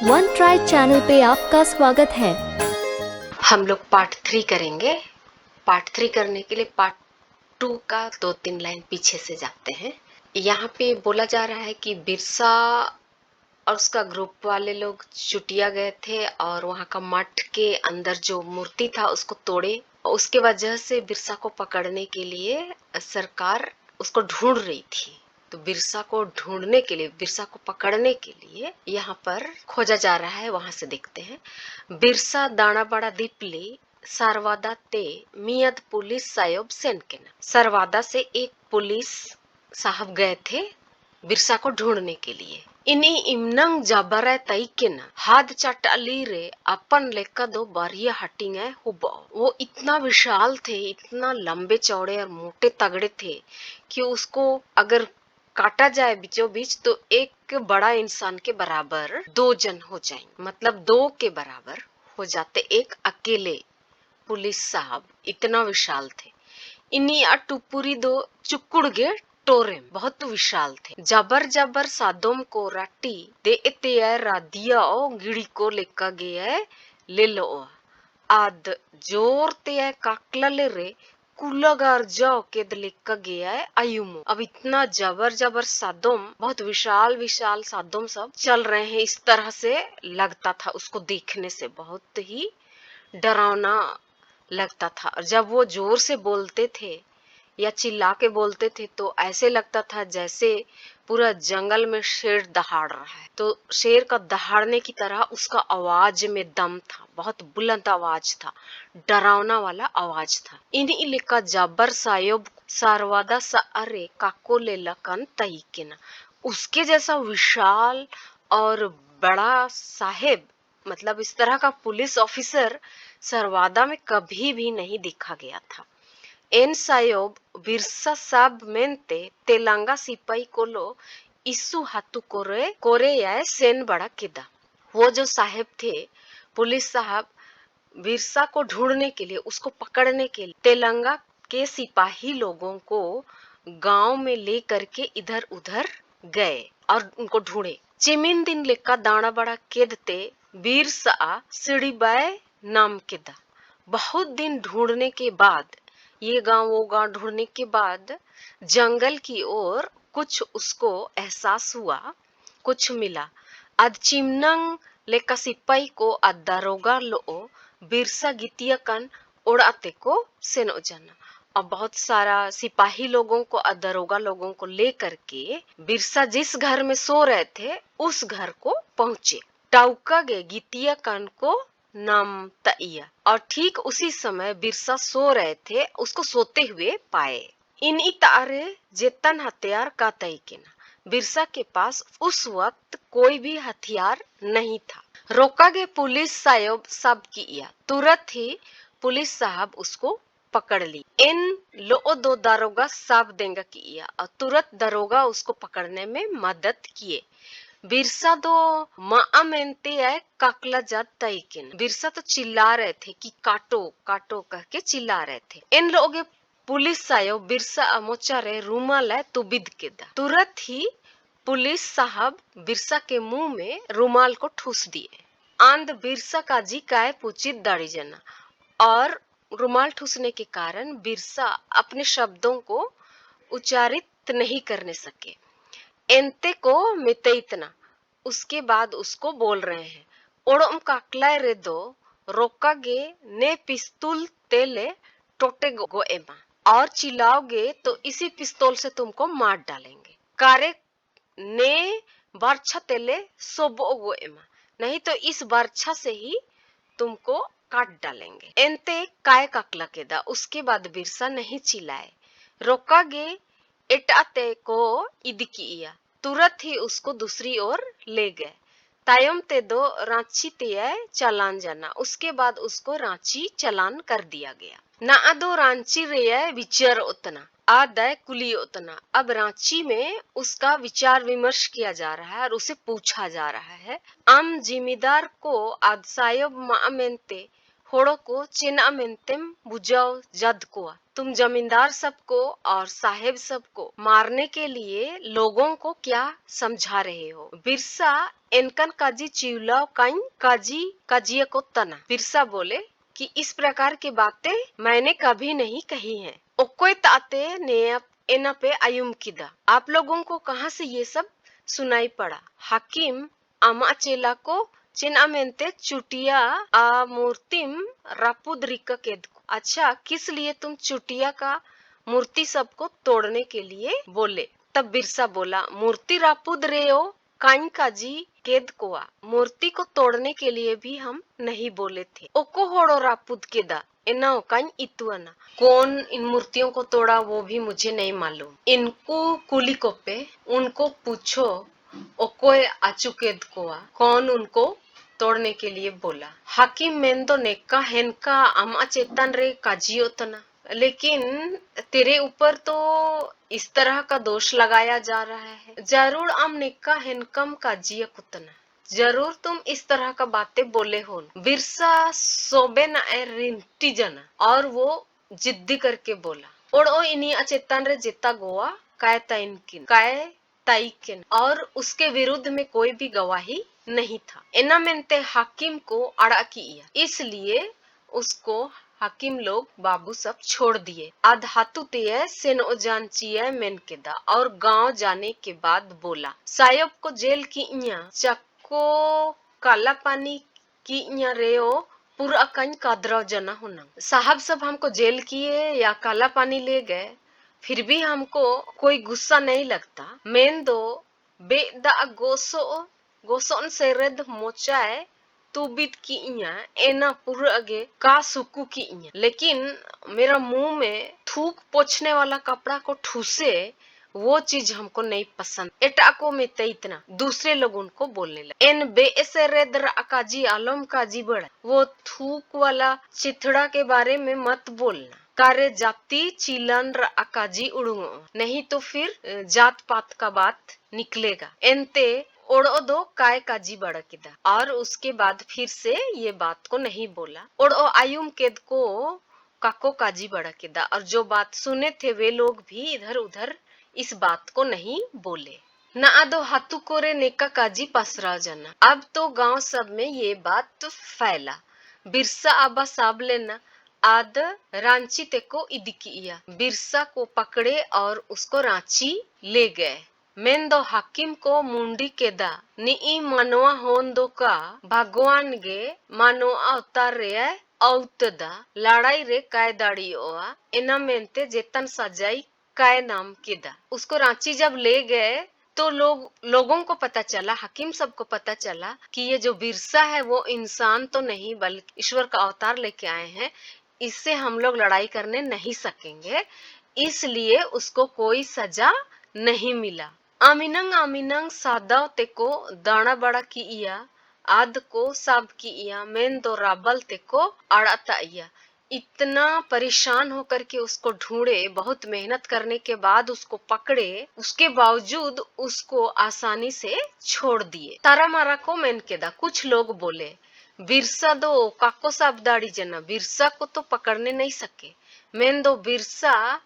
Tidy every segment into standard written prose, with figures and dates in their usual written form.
One try channel पे आपका स्वागत है। हम लोग पार्ट 3 करेंगे। पार्ट 3 करने के लिए पार्ट 2 का 2-3 लाइन पीछे से जाते हैं। यहाँ पे बोला जा रहा है कि बिरसा और उसका ग्रुप वाले लोग चुटिया गए थे और वहाँ का मठ के अंदर जो मूर्ति था उसको तोड़े। उसके वजह से बिरसा को पकड़ने के लिए सरकार उसको ढूंढ रही थी। तो बिरसा को ढूंढने के लिए, बिरसा को पकड़ने के लिए यहाँ पर खोजा जा रहा है। वहां से देखते हैं। बिरसा दाणाबाड़ा दीपली सरवादा ते मियद पुलिस सायोब सेनकेना। सरवादा से एक पुलिस साहब गए थे बिरसा को ढूंढने के लिए। इनी इमनंग जबरे तईकेना हाथ चटली रे अपन लेका दो बारिया हटिंगे हुबो। वो इतना विशाल थे, इतना लंबे चौड़े और मोटे तगड़े थे कि उसको अगर काटा जाए बीचों बीच तो एक बड़ा इंसान के बराबर दो जन हो जाएंगे, मतलब दो के बराबर हो जाते एक अकेले पुलिस साहब। इतना विशाल थे। इन्हीं टुपुरी दो चुकुड़गे टोरे बहुत विशाल थे। जबर जबर सादोम को राटी दे इते रादिया ओ गिड़ी को लेका गया ले लो आद जोर ते काकलले रे कुलगार जाओ के लेका गया है आयुमो। अब इतना जबर जबर सादोम, बहुत विशाल विशाल सादोम सब चल रहे हैं। इस तरह से लगता था, उसको देखने से बहुत ही डरावना लगता था। और जब वो जोर से बोलते थे या चिल्ला के बोलते थे तो ऐसे लगता था जैसे पूरा जंगल में शेर दहाड़ रहा है। तो शेर का दहाड़ने की तरह उसका आवाज में दम था, बहुत बुलंद आवाज था, डरावना वाला आवाज था। इन्हीं लेका जबर सायोब सारवादा सारे काको ले लकन तईकेना। उसके जैसा विशाल और बड़ा साहेब, मतलब इस तरह का पुलिस ऑफिसर सरवादा में कभी भी नहीं देखा गया था। एन सायोब बिरसा साब मेंते तेलंगा सिपाही कोलो इस्सू हाथू कोरे कोरे याए सेन बड़ा किदा। वो जो साहेब थे, पुलिस साहब, बिरसा को ढूंढने के लिए, उसको पकड़ने के लिए तेलंगा के सिपाही लोगों को गांव में ले करके इधर उधर गए और उनको ढूंढे। चिमिन दिन लेका दाना बड़ा केदते बिरसा सिड़ीबाए नाम केदा। बहुत दिन ढूंढने के बाद, ये गांव वो गांव ढूंढने के बाद जंगल की ओर कुछ उसको एहसास हुआ, कुछ मिला। अद चिमनंग लेका सिपाही को अद दारोगा लो बिरसा गितिया कन उड़ाते को सेनो जना। और बहुत सारा सिपाही लोगों को और दरोगा लोगों को लेकर के बिरसा जिस घर में सो रहे थे उस घर को पहुंचे। टाउका गे गितिया कन को नाम तइया। और ठीक उसी समय बिरसा सो रहे थे, उसको सोते हुए पाए। इन तारे जेतन हथियार का तय के ना। बिरसा के पास उस वक्त कोई भी हथियार नहीं था। रोका गए पुलिस साहब सब किया, तुरंत ही पुलिस साहब उसको पकड़ ली। इन लो दो दारोगा साफ देंगा किया और तुरंत दारोगा उसको पकड़ने में मदद किए। बिरसा दो माँ मेनते है काकला जात तईकिन। बिरसा तो चिल्ला रहे थे कि काटो काटो कह के चिल्ला रहे थे। इन लोग पुलिस आयो बिरसा अमोचारे रूमाल है तो बिद के दा। तुरंत ही पुलिस साहब बिरसा के मुंह में रूमाल को ठूस दिए। आंध बिरसा का जी काय पुचित दाढ़ी जना। और रुमाल ठूसने के कारण बिरसा अपने शब्दों को उच्चारित नहीं करने सके। एंते को मितइतना, उसके बाद उसको बोल रहे हैं। ओड़म काकलाय रे दो रोकागे ने पिस्तूल तेले टोटे गो एमा। और चिल्लाओगे तो इसी पिस्तौल से तुमको मार डालेंगे। कारे ने बर्छा तेले सोबो गो एमा, नहीं तो इस बर्छा से ही तुमको काट डालेंगे। एंते काय काकला केदा। उसके बाद बिरसा नहीं चिल्लाए। रोकागे एटाते को इदिकिया, तुरंत ही उसको दूसरी ओर ले गए। तायम ते दो रांची ते चालान जाना। उसके बाद उसको रांची चालान कर दिया गया। ना अदो रांची रे विचार उतना आदय कुली उतना। अब रांची में उसका विचार विमर्श किया जा रहा है और उसे पूछा जा रहा है। आम जिम्मेदार को आदसायोब मामेंते होड़ो को चेना मेंतेम बुझाओ जद को। तुम जमींदार सबको और साहेब सबको मारने के लिए लोगों को क्या समझा रहे हो? बिरसा एनकन काजी चिवलाव काइन काजी काजिया को तना। बिरसा बोले कि इस प्रकार की बातें मैंने कभी नहीं कही हैं। ओकोई ताते ने एना पे आयुम किदा। आप लोगों को कहाँ से ये सब सुनाई पड़ा? हाकिम आमा चेला को चिनामेंते चुटिया आ मूर्तिम रापुद्रिका केद। अच्छा, किस लिए तुम चुटिया का मूर्ति सबको तोड़ने के लिए बोले? तब बिरसा बोला, मूर्ति रापुद रेओ काइन काजी केद कोआ। मूर्ति को तोड़ने के लिए भी हम नहीं बोले थे। ओको होड़ो रापुद केदा एना काइन इतुआना। कौन इन मूर्तियों को तोड़ा वो भी मुझे नहीं मालूम। इनको कुली को पे उनको पूछो ओकोए आचुकेद कोआ, कौन उनको तोड़ने के लिए बोला। हाकिम मेंदो नेका हेनका आमा चेतन रे काजियो तना। लेकिन तेरे ऊपर तो इस तरह का दोष लगाया जा रहा है। जरूर आम नेका हेनकम काजिया कुतना। जरूर तुम इस तरह का बातें बोले हो। बिरसा सोबे ना रिंटी जना और वो जिद्दी करके बोला, और ओ इनी अचेतन रे जिता गोवा काय ताइनकिन काय ताइकिन, और उसके विरुद्ध में कोई भी गवाही नहीं था। एनामेंते हाकिम को अड़ा किया, इसलिए उसको हाकिम लोग बाबू सब छोड़ दिए। आधातु तिये सेनो जानचिये मेनकेदा, और गांव जाने के बाद बोला, सायब को जेल की इया चक्को काला पानी की इया रेओ पूरा कन कादरा जना होना। साहब सब हमको जेल किए या काला पानी ले गए, फिर भी हमको कोई गुस्सा नहीं लगता। मेन दो बेदा गोसो गोसोन सेरेद मोचाए तुबित की इया एना पूरा अगे का सुकू की इया। लेकिन मेरा मुंह में थूक पोछने वाला कपड़ा को ठूसे वो चीज हमको नहीं पसंद। एटाको में इतना दूसरे लोग उनको बोलने लगे। एन बेएसरेदर अकाजी आलम काजी बड़ा, वो थूक वाला चिथड़ा के बारे में मत बोलना। कारे जाति चिलन अकाजी उड़ूंगो, नहीं तो फिर जात पात का बात निकलेगा। एनते ओड़ो दो काय काजी बड़ा किदा, और उसके बाद फिर से ये बात को नहीं बोला। ओड़ो आयुम केद को काको काजी बड़ा किदा, और जो बात सुने थे वे लोग भी इधर उधर इस बात को नहीं बोले। ना आदो हाथू कोरे नेका काजी पसरा जना। अब तो गांव सब में ये बात फैला। बिरसा आबा साब लेना आद रांची ते को इदिकिया। बिरसा को पकड़े और उसको रांची ले गए। मेंदो हाकिम को मुंडी केदा नी मनवा होन दो का भगवान गे मानो अवतार रे औतदा लड़ाई रे काय दाड़ी ओआ एना मेंते जेतन सजाई काय नाम केदा। उसको रांची जब ले गए तो लोगों को पता चला, हाकिम सबको पता चला कि ये जो बिरसा है वो इंसान तो नहीं बल्कि ईश्वर का अवतार लेके आए हैं, इससे हम लोग लड़ाई करने नहीं सकेंगे, इसलिए उसको कोई सजा नहीं मिला। आमिनंग आमिनंग सादा तेको दाना बड़ा की इया आद को सब की इया मेन दो राबल तेको अड़ाता इया। इतना परेशान होकर के उसको ढूंढे, बहुत मेहनत करने के बाद उसको पकड़े, उसके बावजूद उसको आसानी से छोड़ दिए। तारा मारा को मेन केदा कुछ लोग बोले, बिरसा दो काको साब दाड़ी जना, बिरसा को तो पकड़ने नहीं सके। मेन दो बिरसा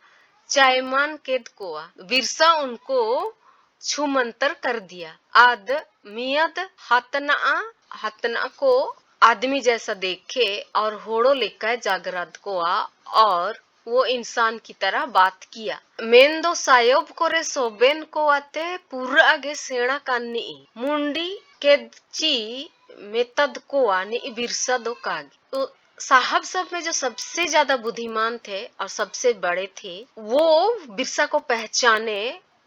चायमान केद कोआ, बिरसा उनको छू मंतर कर दिया। आद मियद हतना को आदमी जैसा देखे और होड़ो लेकर जागरात को और वो इंसान की तरह बात किया। मेंदो सायोब कोरे सोबेन को आते पूरा आगे सेना कान्नी मुंडी केची मेतद को आने बिरसा दो कागी। तो साहब सब में जो सबसे ज्यादा बुद्धिमान थे और सबसे बड़े थे वो बिरसा को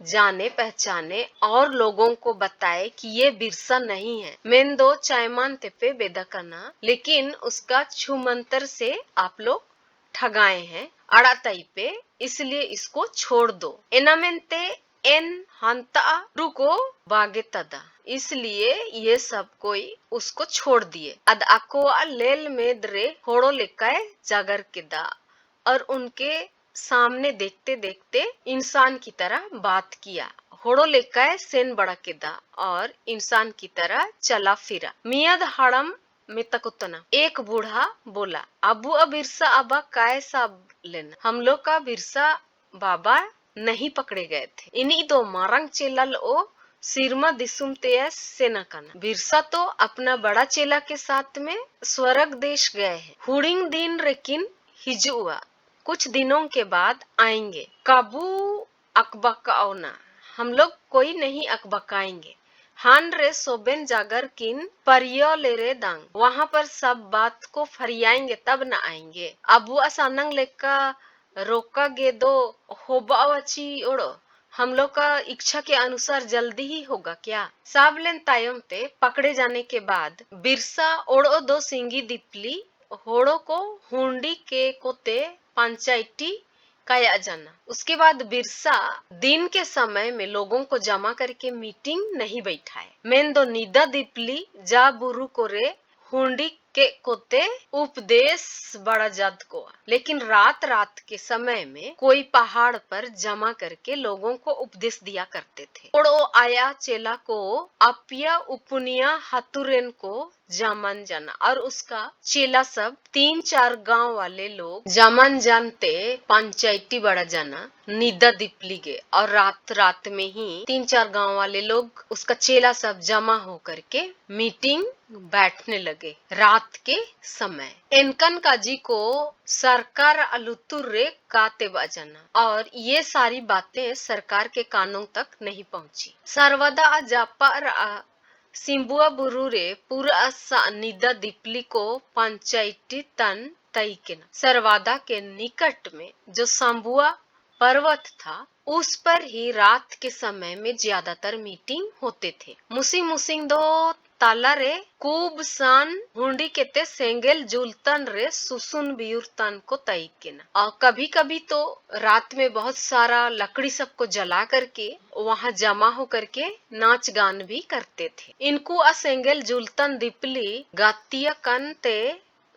जाने पहचाने और लोगों को बताए कि ये बिरसा नहीं है। मेंदो चायमान तेपे बेदा करना, लेकिन उसका छुमंतर से आप लोग ठगाए हैं अड़ाताई पे, इसलिए इसको छोड़ दो। एनामेंते एन हंता रुको बागे तदा, इसलिए ये सब कोई उसको छोड़ दिए। अद अकोआ लेल मेदरे होड़ो लेकाए जागर किदा, और उनके सामने देखते देखते इंसान की तरह बात किया। होड़ो लेकर सेन बड़ा किदा और इंसान की तरह चला फिरा। मियाद हड़म में तकुतना। एक बूढ़ा बोला, अबू अब बिरसा अबा काय साब लेना, हम लोग का बिरसा बाबा नहीं पकड़े गए थे, इन्हीं दो मारंग चेलल ओ सिरमा दिसुम तेयस सेना काना। बिरसा तो अपना बड़ा चेला के साथ में स्वर्ग देश गए हैं, हुडिंग दिन रेकिन हिजुआ, कुछ दिनों के बाद आएंगे। काबू अकबकाओना, हम लोग कोई नहीं अकबकाएंगे। हान रे सोबेन जागर किन परियो ले रे दांग, वहां पर सब बात को फरियाएंगे तब न आएंगे। अबू असानंग लेका रोका गे दो होबावची ओड़ो, हम लोग का इच्छा के अनुसार जल्दी ही होगा क्या। साबलेन तायम ते पकड़े जाने के बाद बिरसा ओड़ो दो सिंगी दिपली होड़ो को हुंडी के कोते पंचायती काया जाना। उसके बाद बिरसा दिन के समय में लोगों को जमा करके मीटिंग नहीं बैठाए। मेन दो निदा दिपली जा बुरु कोरे हुंडी के कोते उपदेश बड़ा जद को, लेकिन रात रात के समय में कोई पहाड़ पर जमा करके लोगों को उपदेश दिया करते थे। ओड़ो आया चेला को अपिया उपनिया हतुरेन को जामन जाना, और उसका चेला सब 3-4 गांव वाले लोग जामन जानते पंचायती बड़ा जाना निदा दिपली गे, और रात रात में ही 3-4 गांव वाले लोग उसका चेला सब जमा होकर के मीटिंग बैठने लगे रात के समय। एनकन काजी को सरकार अलुतुर रे काते बजाना, और ये सारी बातें सरकार के कानों तक नहीं पहुंची। सर्वदा जापर सिंबुआ बुरु रे पूरा निदा दिपली को पंचायती तन तई के ना। सरवादा के निकट में जो सांबुआ पर्वत था, उस पर ही रात के समय में ज्यादातर मीटिंग होते थे। मुसिंग मुसिंग दो ताला रे कूब सान हुंडी केते सेंगेल जुलतन रे सुसुन बियुरतन को तई के ना। और कभी कभी तो रात में बहुत सारा लकड़ी सबको जला करके वहां जमा हो करके नाच गान भी करते थे। इनको असेंगेल जुलतन दिपली गातिया कन ते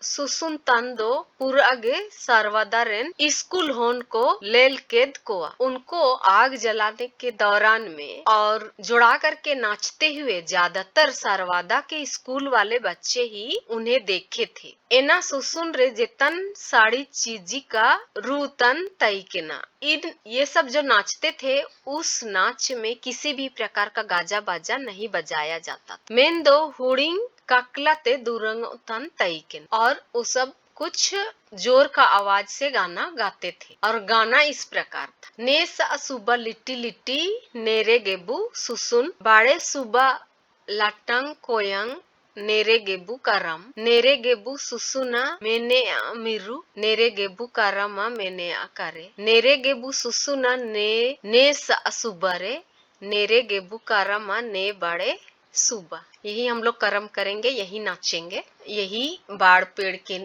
सुसुन तंदो पुरागे सर्वदारेन स्कूल होन को लेल केद कोआ, उनको आग जलाने के दौरान में और जुड़ा करके नाचते हुए ज्यादातर सरवादा के स्कूल वाले बच्चे ही उन्हें देखे थे। एना सुसुन रे जेतन साड़ी चीजी का रूतन तई के ना। इन ये सब जो नाचते थे, उस नाच में किसी भी प्रकार का गाजा बाजा नहीं बजाया जाता। मेन दो हुडिंग काकलाते दुरंगतन तईकेन, और वो सब कुछ जोर का आवाज से गाना गाते थे, और गाना इस प्रकार था। ने सा सुबह लिट्टी लिट्टी नेरे गेबू सुसुन बाड़े सुबह लाटंग कोयंग नेरे गेबू करम, नेरे गेबू सुसुना मेने आ मिरु, नेरे गेबू करम मेने आ करे, नेरे गेबू सुसुना ने सा सुबह रे, नेरे गेबू करम ने बड़े सुबह। यही हम लोग कर्म करेंगे, यही नाचेंगे, यही बाड़ पेड़ के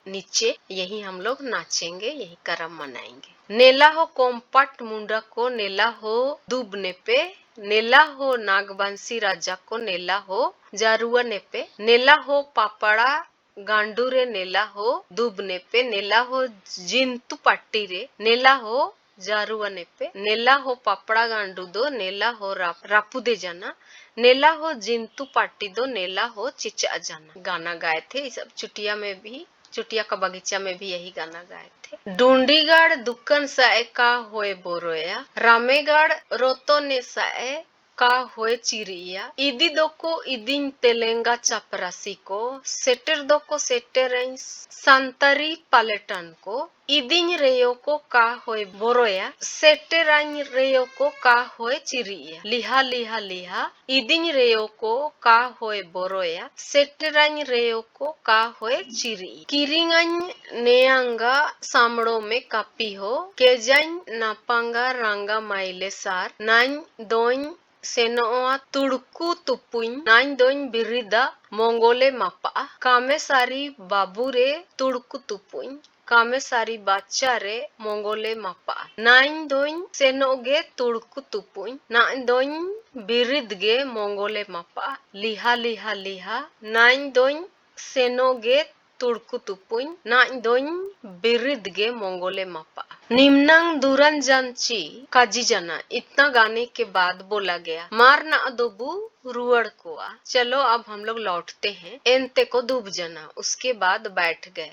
नीचे यही हम लोग नाचेंगे, यही कर्म मनाएंगे। नेला हो कोमपट मुंडा को नेला हो दुबने पे, नेला हो नागबंसी राजा को नेला हो जारुआ ने पे, नेला हो पापड़ा गांडू रे नेला हो दुबने पे, नेला हो जिंतु पट्टी रे नेला हो जारुआ ने पे, नेला हो पापड़ा गांडू दो नेला हो रापू दे जाना, नेला हो जिंतु पाटी दो नेला हो चिचा जाना। गाना गाए थे। इस सब चुटिया में भी, चुटिया का बगीचा में भी यही गाना गाए थे। डूंडीगढ़ दुक्कन साए का होए बोरोया, रामेगढ़ रोतो ने साए का होए चिरिया, इदी दो को इदिन तेलेंगा चपरासी को, सेटर दो को सेटर संतरी पालेटन को, इदिन रेयो को का होए बोरोया, सेटेराइन रेयो को का होए चिरिया, लिहा लिहा लिहा इदिन रेयो को का होए बोरोया, सेटेराइन रेयो को का होए चिरी, किरिंगन नेयांगा सामड़ो में कापी हो, केजाइन नापांगा रांगा माइले सार, नाइन दोइन सेनोआ तुड़कू तुपुइन, नाइन दोइन बिरिदा मोंगोले मापा, कामे सारी बाबू रे तुड़कू तुपुइन, कामे सारी बाच्चा रे मोंगोले मापा, नाइन दोइन सेनोगे तुड़कू तुपुइन, नाइन दोइन बिरिदगे मोंगोले मापा, लिहा लिहा लिहा नाइन दोइन सेनोगे तुड़कु तुपुኝ ना दोኝ बिरिद गे मंगोले मापा निम्नंग दूरन जानची काजी जना। इतना गाने के बाद बोला गया मार ना अदोबू रुअड़ कोआ। चलो अब हम लोग लौटते हैं एनते को डूब जना। उसके बाद बैठ गए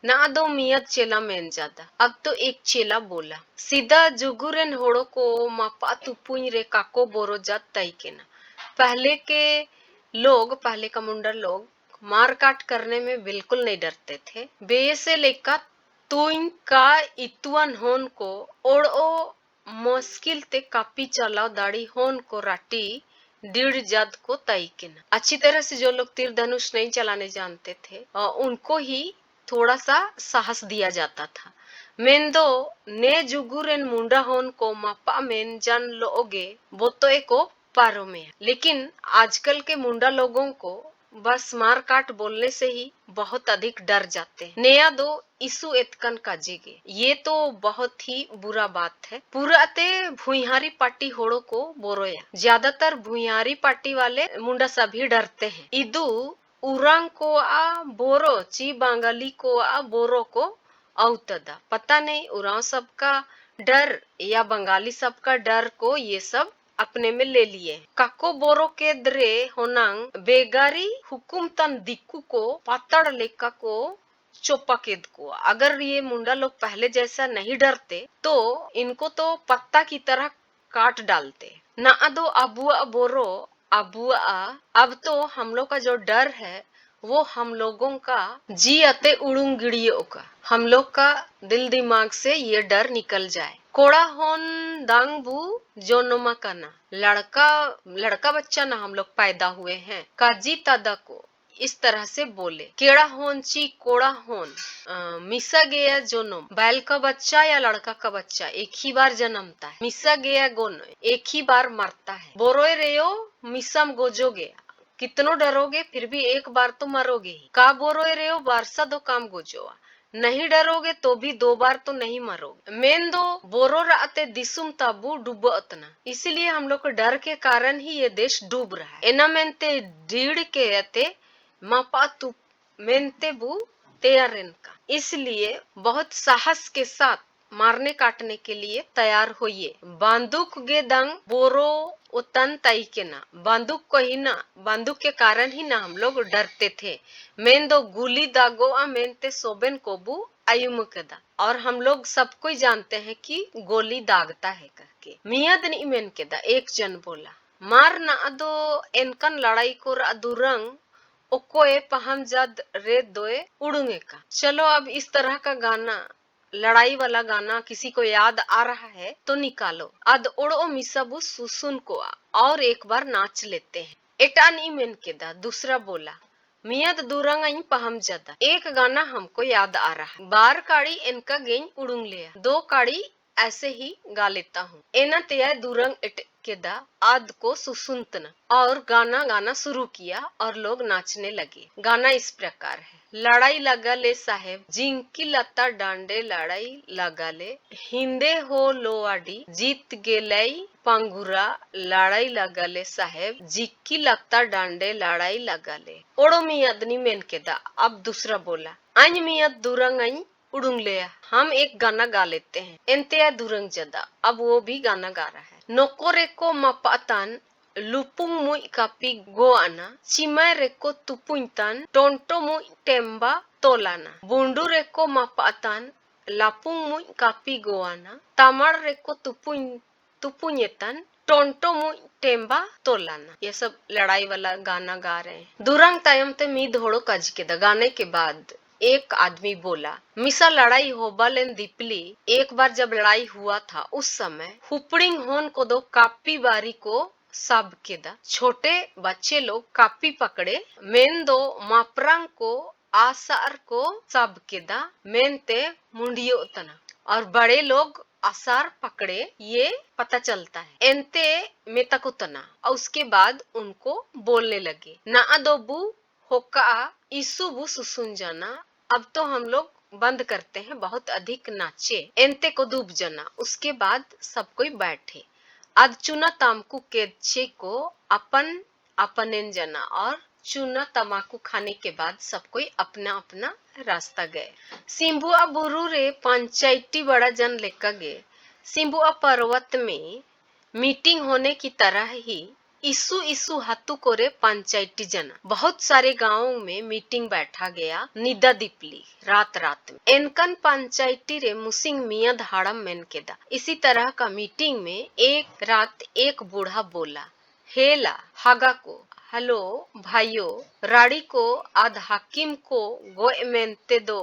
ना दो मियत चेला मेन जादा। अब तो एक चेला बोला सीधा जुगुरेन होड़ो को मापा तुपुኝ रे काको बोरो जात तई के ना। पहले का मुंडा लोग मार काट करने में बिल्कुल नहीं डरते थे। बे से लेकर तुइन का इतुअन होन को ओड़ो मुश्किल ते कापी चलाओ दाढ़ी होन को राटी डीड़ जद को तई के ना। अच्छी तरह से जो लोग तीर धनुष नहीं चलाने जानते थे उनको ही थोड़ा सा साहस दिया जाता था। मेंदो ने जुगुरेन मुंडा होन को मापा मेन जान लोगे वो तो एको पारो में है। लेकिन आजकल के मुंडा लोगों को बस मार काट बोलने से ही बहुत अधिक डर जाते हैं। नया दो इसु एतकन काजेगे ये तो बहुत ही बुरा बात है। पूराते भुइहारी पार्टी होड़ो को बोरोया। ज्यादातर भुइहारी पार्टी वाले मुंडा सभी डरते हैं। इदु उरांग को आ बोरो ची बांगाली को आ बोरो को औतदा। पता नहीं उरांव सबका डर या बंगाली सबका डर को ये सब अपने में ले लिए। काको बोरो के द्रे होनांग बेगारी हुकुम तन दिक्कू को पातड़ लेका को चोपाकेद को। अगर ये मुंडा लोग पहले जैसा नहीं डरते तो इनको तो पत्ता की तरह काट डालते। ना अदो अबुआ बोरो अबुआ। अब तो हम लोग का जो डर है वो हम लोगों का जी अते उड़ूंग गिड़ियों का, हम लोग का दिल दिमाग से ये डर निकल जाए। कोड़ा होन दांगबू जोनमा काना। लड़का बच्चा ना हम लोग पैदा हुए हैं। काजी तादा को इस तरह से बोले केड़ा होन ची कोड़ा होन मिसा गया जोनम। बैल का बच्चा या लड़का का बच्चा एक ही बार जन्मता है। मिसा गया गोन एक ही बार मरता है। बोरोए रेयो मिसम गोजोगे। कितनो डरोगे फिर भी एक बार तो मरोगे ही। का बोरोए रेयो बारसा दो काम गोजोआ। नहीं डरोगे तो भी दो बार तो नहीं मरोगे। मेन दो बोरो राते दिसुम ताबू डूबो अतना। इसीलिए हम लोग को डर के कारण ही ये देश डूब रहा है। एना मेनते डीड़ के अते मापा तु मेनते बू तेयारेन का। इसलिए बहुत साहस के साथ मारने काटने के लिए तैयार होइए। बंदूक गे दंग बोरो उतन तई के ना। बंदूक को ही ना, बंदूक के कारण ही ना हम लोग डरते थे। मेन दो गुली दागो मेनते सोबेन कोबू आयुमुकदा। और हम लोग सबको ही जानते हैं कि गोली दागता है करके। मियाद नहीं मेन के दा एक जन बोला मार ना अदो एनकन लड़ाई को दुरंग ओकोए पहम जद रे दोए उड़ूंगे का। चलो अब इस तरह का गाना, लड़ाई वाला गाना किसी को याद आ रहा है तो निकालो। अद उड़ो मिसबू सुसुन को और एक बार नाच लेते हैं। एटा नहीं मेन के दा दूसरा बोला मियद दूरंग पहम जदा। एक गाना हमको याद आ रहा है। बार काड़ी इनका गेंज उड़ूंग लिया। दो काड़ी ऐसे ही गा लेता हूँ। एना तया दूरंग के दा आद को सुसुनतना। और गाना गाना शुरू किया और लोग नाचने लगे। गाना इस प्रकार है। लड़ाई लगा ले साहेब जिंकी लता डांडे लड़ाई लगा ले। हिंदे हो लोआडी जीत गेलई पांगुरा लड़ाई लगा ले साहेब जिक्की लता डांडे लड़ाई लगा ले। ओड़ो मियाद नी मेन के दा। अब दूसरा बोला अंज मियाद दूरंग अंज उड़ूंग लिया। हम एक गाना गा लेते हैं। एनते दूरंग जदा। अब वो भी गाना गा रहा है। नोको रेको मापातान लुपुंग मुई कापी गोआना चिमाय रेको तुपुंतान टोंटो मुई टेम्बा तोलाना। बुंडू रेको मापातान लापुंग मुई कापी गोआना तामड़ रेको तुपुंयतन टोंटो मुई टेम्बा तोलाना। ये सब लड़ाई वाला गाना गा रहे हैं। दुरंग तायम ते मी धोड़ो काज के दा। गाने के बाद एक आदमी बोला मिसा लड़ाई होबा लेन दीपली। एक बार जब लड़ाई हुआ था उस समय हुपड़िंग होन को दो कापी बारी को सब के दा। छोटे बच्चे लोग कापी पकड़े मेन दो मापरंग को आसार को सब के दा मेनते मुंडियो उतना। और बड़े लोग आसार पकड़े ये पता चलता है। एनते में तक उतना और उसके बाद उनको बोलने लगे ना अदोबू होका इसुबु सुसुन जाना। अब तो हम लोग बंद करते हैं। बहुत अधिक नाचे एनते को डूब जाना। उसके बाद सब कोई बैठे। अद चुना तामकू केचे को अपन अपनेन जना और चूना तमाकू खाने के बाद सब कोई अपना अपना रास्ता गए। सिंबुआ बुरु रे पंचायती बड़ा जन लेकर गए। सिंबुआ पर्वत में मीटिंग होने की तरह ही इसु इसु हाथू कोरे पंचायती जना बहुत सारे गांवों में मीटिंग बैठा गया। निदा दीपली रात रात में एनकन पंचायती रे मुसिंग मियां धाड़म मेन केदा। इसी तरह का मीटिंग में एक रात एक बूढ़ा बोला, हेला हागा को हेलो भाइयों, राड़ी को आध हाकिम को गोए मेनते दो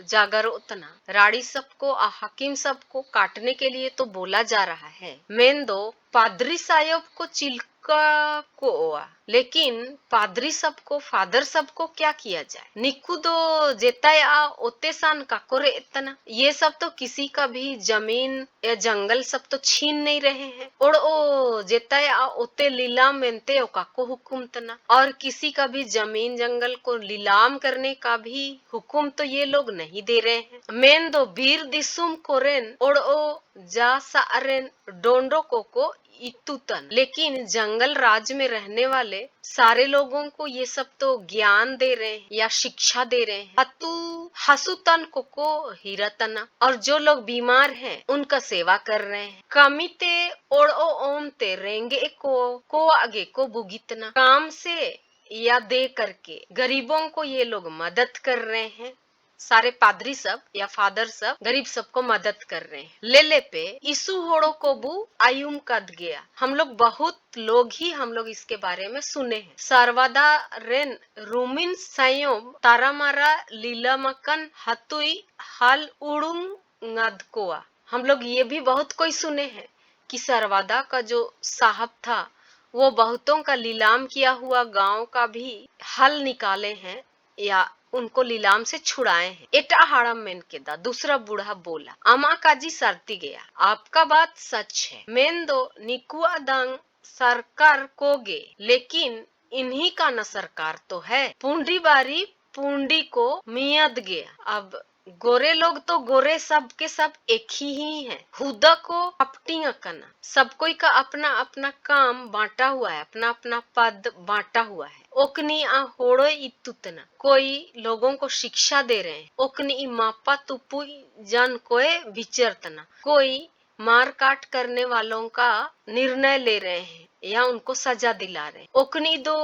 जागर उतना। राड़ी सबको और हाकिम सबको काटने के लिए तो बोला जा रहा है। मेन दो पादरी साहब को चिल्का को ओआ, लेकिन पादरी सबको फादर सबको क्या किया जाए। निकू दो जेताया ओतेसान काकोरे इतना। ये सब तो किसी का भी जमीन या जंगल सब तो छीन नहीं रहे हैं। और ओ जेताया ओते लीलाम मेनते ओ काको हुकुम तना। और किसी का भी जमीन जंगल को लीलाम करने का भी हुकुम तो ये लोग नहीं दे रहे हैं। मेन दो वीर दिसुम कोरेन और ओ जा सारेन डोंडो को इतुतन। लेकिन जंगल राज में रहने वाले सारे लोगों को ये सब तो ज्ञान दे रहे हैं या शिक्षा दे रहे हैं। हतु हसुतन को हीरतना। और जो लोग बीमार हैं उनका सेवा कर रहे हैं। कमिते और ओम ते रेंगे को आगे को बुगितना। काम से या दे करके गरीबों को ये लोग मदद कर रहे हैं। सारे पादरी सब या फादर सब गरीब सबको मदद कर रहे हैं। ले पे इसु होड़ो को बू आयुम कद गया। हम लोग बहुत लोग ही हम लोग इसके बारे में सुने हैं। सर्वदा रेन रूमिन संयम तारामारा लीलामकन हतुई हाल उड़ुंग ngदकोआ। हम लोग ये भी बहुत कोई सुने हैं कि सर्वदा का जो साहब था वो बहुतों का लीलाम किया हुआ गांव का भी हल निकाले हैं या उनको लीलाम से छुड़ाए हैं। एटा हाड़म मेन के दा। दूसरा बूढ़ा बोला, अमा काजी सरती गया, आपका बात सच है। मेन दो निकुआ दांग सरकार कोगे, लेकिन इन्हीं का न सरकार तो है। पूंडी बारी पूंडी को मियद गया। अब गोरे लोग तो गोरे सब के सब एक ही हैं। हुदा को अपटिया करना। सब कोई का अपना अपना काम बांटा हुआ है, अपना अपना पद बांटा हुआ है। ओकनी आ होड़ो इतुतना। कोई लोगों को शिक्षा दे रहे हैं। ओकनी मापा तुपु जन कोए विचरतना। कोई मार काट करने वालों का निर्णय ले रहे हैं या उनको सजा दिला रहे हैं। ओकनी दो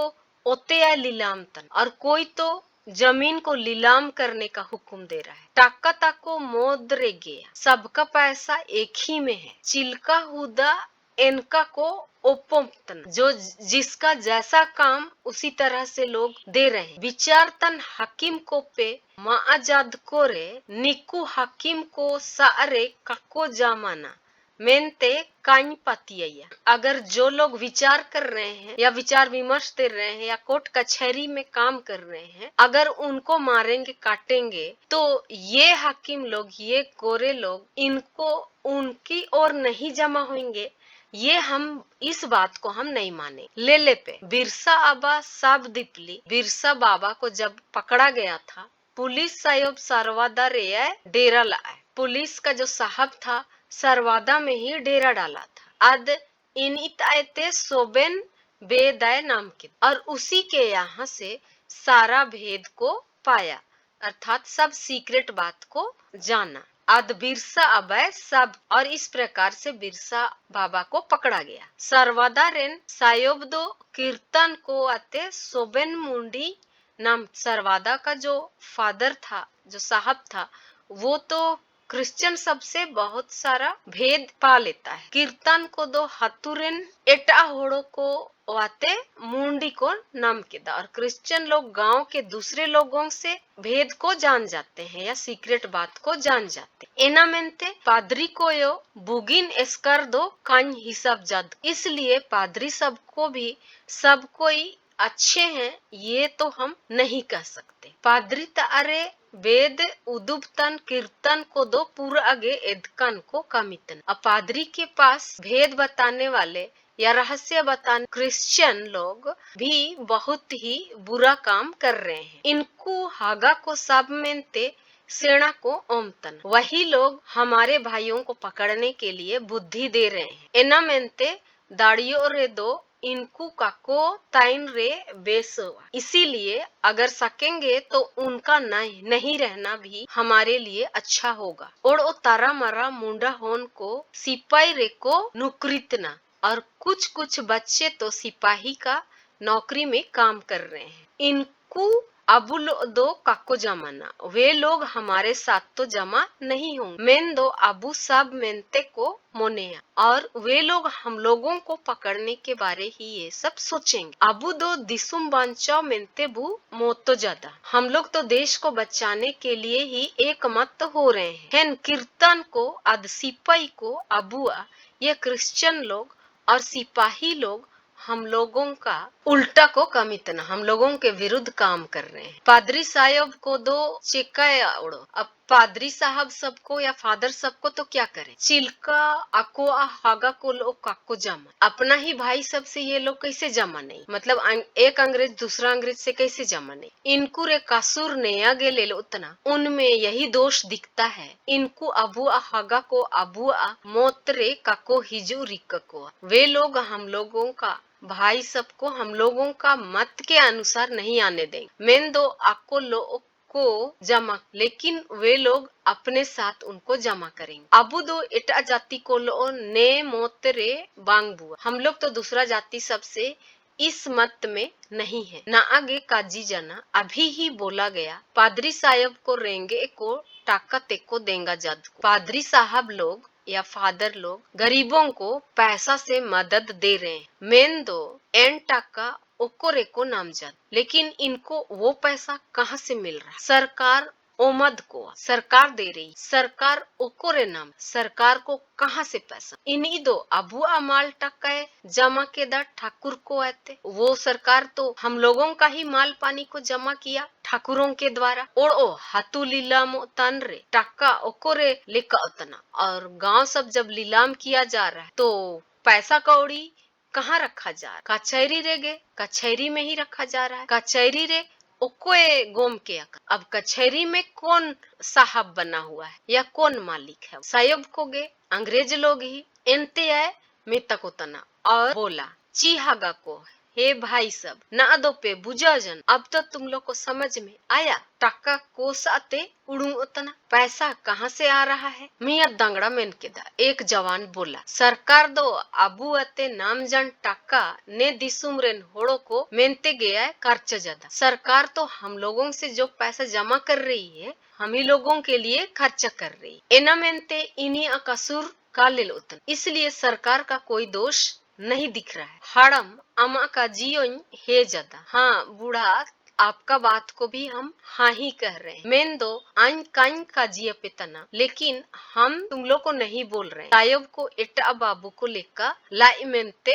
ओते या लीलाम तन। और कोई तो जमीन को लीलाम करने का हुक्म दे रहा है। टाका ताको मोद्रे गया। सबका पैसा एक ही में है। चिल्का हुदा इनका को ओपोतन। जो जिसका जैसा काम उसी तरह से लोग दे रहे हैं। विचार तन हकीम को पे माजाद को रे निकू हकीम को सारे काको जामाना मेनते काई पातिया। अगर जो लोग विचार कर रहे हैं या विचार विमर्श दे रहे हैं या कोर्ट कचहरी में काम कर रहे हैं, अगर उनको मारेंगे काटेंगे तो ये हाकिम लोग, ये गोरे लोग इनको उनकी ओर नहीं जमा होंगे। ये हम इस बात को हम नहीं माने। ले पे बिरसा आबा साब दीपली। बिरसा बाबा को जब पकड़ा गया था, पुलिस साहब सरवादा रे डेरा लाए। पुलिस का जो साहब था सरवादा में ही डेरा डाला था। अद इनितायते सोबेन बेदाय नाम के। और उसी के यहाँ से सारा भेद को पाया, अर्थात सब सीक्रेट बात को जाना। अद बिरसा अबय सब। और इस प्रकार से बिरसा बाबा को पकड़ा गया। सरवादा रेन सायोब दो कीर्तन को आते सोबेन मुंडी नाम। सरवादा का जो फादर था, जो साहब था, वो तो क्रिश्चियन सबसे बहुत सारा भेद पा लेता है। कीर्तन को दो हतुरेन एटा होड़ो को वाते मुंडी को नाम के दा। और क्रिश्चियन लोग गांव के दूसरे लोगों से भेद को जान जाते हैं या सीक्रेट बात को जान जाते हैं। एना मेनते पादरी को यो बुगिन एस्कर दो कान हिसाब जद। इसलिए पादरी सबको भी सब कोई अच्छे हैं ये तो हम नहीं कह सकते। पादरी तारे वेद उदुबतन कीर्तन को दो पूरा आगे एदकन को कमितन। अब पादरी के पास भेद बताने वाले या रहस्य बताने क्रिश्चियन लोग भी बहुत ही बुरा काम कर रहे हैं। इनको हागा को सब मेनते सेना को ओमतन। वही लोग हमारे भाइयों को पकड़ने के लिए बुद्धि दे रहे हैं। एना मेनते दाड़ियों रे दो इनको काको ताइन रे बेसवा। इसीलिए अगर सकेंगे तो उनका नहीं रहना भी हमारे लिए अच्छा होगा। और ओ तारा मारा मुंडा होन को सिपाही रे को नुकरितना। और कुछ कुछ बच्चे तो सिपाही का नौकरी में काम कर रहे हैं। इनको अबुल दो काको जमाना, वे लोग हमारे साथ तो जमा नहीं होंगे। मेन दो अबू सब मेनते को मोनेया, और वे लोग हम लोगों को पकड़ने के बारे ही ये सब सोचेंगे। अबू दो दिसुम बांचाओ मेनते बू मोतो ज्यादा, हम लोग तो देश को बचाने के लिए ही एक मत हो रहे हैं। हेन कीर्तन को अद सिपाही को अबुआ, ये क्रिश्चियन लोग और सिपाही लोग हम लोगों का उल्टा को कम इतना हम लोगों के विरुद्ध काम कर रहे हैं। पादरी साहब को दो चिका उड़ो। अब पादरी साहब सबको या फादर सबको तो क्या करे, चिल्का अको हागा को लो काको जमा। अपना ही भाई सब से ये लोग कैसे जमा नहीं, मतलब एक अंग्रेज दूसरा अंग्रेज से कैसे जमा नहीं। इनको रे कसूर ने आगे ले लो उतना, उनमें यही दोष दिखता है। इनको अबुआ हागा को अबुआ मोतरे काको हिजू रिक्को, वे लोग हम लोगों का भाई सबको हम लोगों का मत के अनुसार नहीं आने देंगे। मेन दो आपको लोग को जमा, लेकिन वे लोग अपने साथ उनको जमा करेंगे। अबू दो इटा जाति को लो ने मोतरे बांग बुआ, हम लोग तो दूसरा जाति सबसे इस मत में नहीं है। ना आगे काजी जना अभी ही बोला गया, पादरी साहब को रेंगे को टाका तेको देंगा जद। पादरी साहब लोग या फादर लोग गरीबों को पैसा से मदद दे रहे हैं। मेन दो एन टाका ओकोरे को नामजद, लेकिन इनको वो पैसा कहाँ से मिल रहा? सरकार ओमद को सरकार दे रही, सरकार ओकोरे नाम, सरकार को कहाँ से पैसा? इन्हीं दो अबू अमाल टक्का जमा के दा ठाकुर को आते, वो सरकार तो हम लोगों का ही माल पानी को जमा किया ठाकुरों के द्वारा। और ओ हाथू लीलाम तन रे टक्का ओकोरे लेका उतना, और गांव सब जब लीलाम किया जा रहा है तो पैसा कौड़ी कहाँ रखा जा रहा? कचहरी रे गे, कचहरी में ही रखा जा रहा है। कचहरी रे ओकोए गोम के अब कचहरी में कौन साहब बना हुआ है या कौन मालिक है? साहब को गे अंग्रेज लोग ही एनते आए में तक तना, और बोला चीहागा को, हे भाई सब ना दो पे बुझाजन, अब तो तुम लोग को समझ में आया टक्का को साते उड़ू उतना पैसा कहाँ से आ रहा है? मियाँ दंगड़ा मेन के दा एक जवान बोला, सरकार दो अबू अते नाम जन टक्का ने दिसुमरेन होड़ो को मेनते गया है खर्च ज्यादा। सरकार तो हम लोगों से जो पैसा जमा कर रही है हम ही लोगों के लिए खर्च कर रही है। एना मेनते इन्हीं अकसूर का ले उतना, इसलिए सरकार का कोई दोष नहीं दिख रहा है। हड़म अमा का जियो हे ज्यादा, हाँ बूढ़ा आपका बात को भी हम हाँ ही कह रहे हैं। मेन दो आइन काइन का जिया पे तना, लेकिन हम तुम लोग को नहीं बोल रहे हैं। साहब को इटा बाबू को लेकर लाई मेनते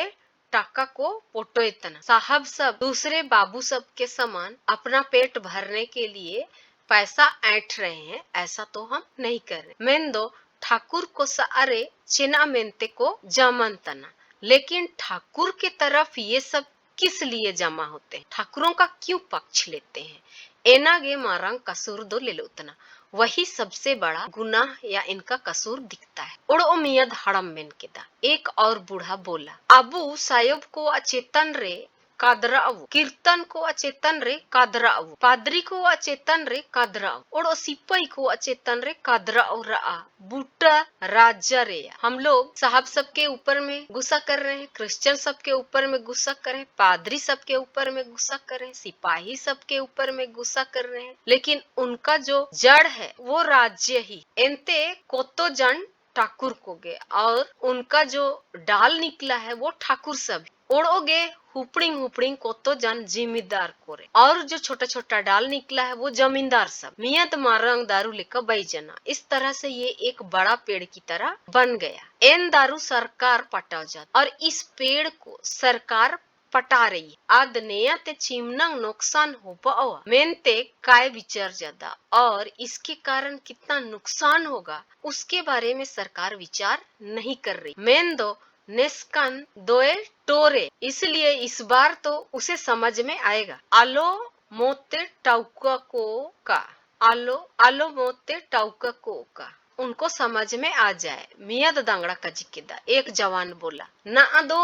टाका को पोटो इतना, साहब सब दूसरे बाबू सब के समान अपना पेट भरने के लिए पैसा ऐंठ रहे हैं, ऐसा तो हम नहीं कर रहे। मेन दो ठाकुर को सारे चिना मेनते को जमन तना, लेकिन ठाकुर के तरफ ये सब किस लिए जमा होते हैं? ठाकुरों का क्यों पक्ष लेते हैं? एनागे मारंग कसूर दो ले लो उतना, वही सबसे बड़ा गुनाह या इनका कसूर दिखता है। उड़ो मियद हड़म मेन के दा एक और बूढ़ा बोला, अबू साहब को अचेतन रे कादराऊ, कीर्तन को अचेतन रे कादराऊ, पादरी को अचेतन रे कादराऊ, और सिपाही को अचेतन रे कादराऊ रहा बूटा राजा रे। हम लोग साहब सबके ऊपर में गुस्सा कर रहे हैं, क्रिश्चियन सबके ऊपर में गुस्सा कर रहे हैं, पादरी सबके ऊपर में गुस्सा कर रहे हैं, सिपाही सबके ऊपर में गुस्सा कर रहे हैं, लेकिन उनका जो जड़ है वो राज्य ही एनते कोतो जन ठाकुर को गे, और उनका जो डाल निकला है वो ठाकुर सब ओढ़ोगे हुपड़िंग हुपड़िंग को तो जन जिम्मेदार कोरे, और जो छोटा छोटा डाल निकला है वो जमींदार सब मियत मारंग दारू लेकर बैजना। इस तरह से ये एक बड़ा पेड़ की तरह बन गया। एन दारू सरकार पटा जात, और इस पेड़ को सरकार पटा रही। आद नया ते चिमनंग नुकसान हो पाओ मेनते काय विचार ज्यादा, और इसके कारण कितना नुकसान होगा उसके बारे में सरकार विचार नहीं कर रही। मेन दो नेस्कन दोए टोरे, इसलिए इस बार तो उसे समझ में आएगा। आलो मोते टाउका को का, आलो आलो मोते टाउका को का, उनको समझ में आ जाए। मियाद दांगड़ा कजिकिदा, एक जवान बोला। ना दो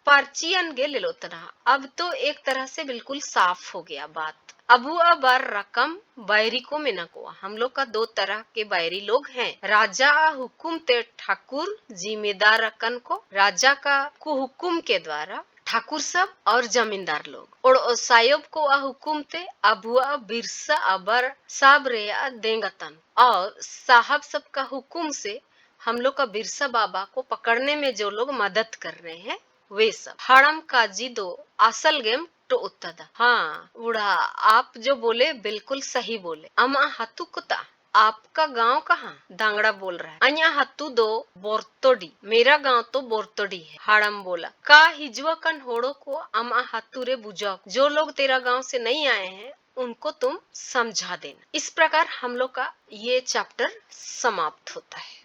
पार्चियन गे ले लो तना। अब तो एक तरह से बिल्कुल साफ हो गया बात। अबू अबर रकम बैरी को मिनकुआ, हम लोग का दो तरह के बैरी लोग हैं। राजा हुकुम ते ठाकुर जिम्मेदार रकन को, राजा का हुकुम के द्वारा ठाकुर सब और जमींदार लोग और सायोब को हुकुम थे अबुआ बिरसा अबर साब रेया देंगतन, और साहब सब का हुकुम से हम लोग का बिरसा बाबा को पकड़ने में जो लोग मदद कर रहे हैं वे सब। हड़म काजी दो असल गेम तो उत्तदा। हाँ बूढ़ा, आप जो बोले बिल्कुल सही बोले। अमा हतुकता, आपका गांव कहाँ? दांगड़ा बोल रहा है। अया हत्तू दो बोरतोडी, मेरा गांव तो बोरतोडी है। हाड़म बोला। का हिजवा कन होड़ो को अमा हत्तू रे बुझाओ, जो लोग तेरा गांव से नहीं आए हैं उनको तुम समझा देना। इस प्रकार हम लोग का ये चैप्टर समाप्त होता है।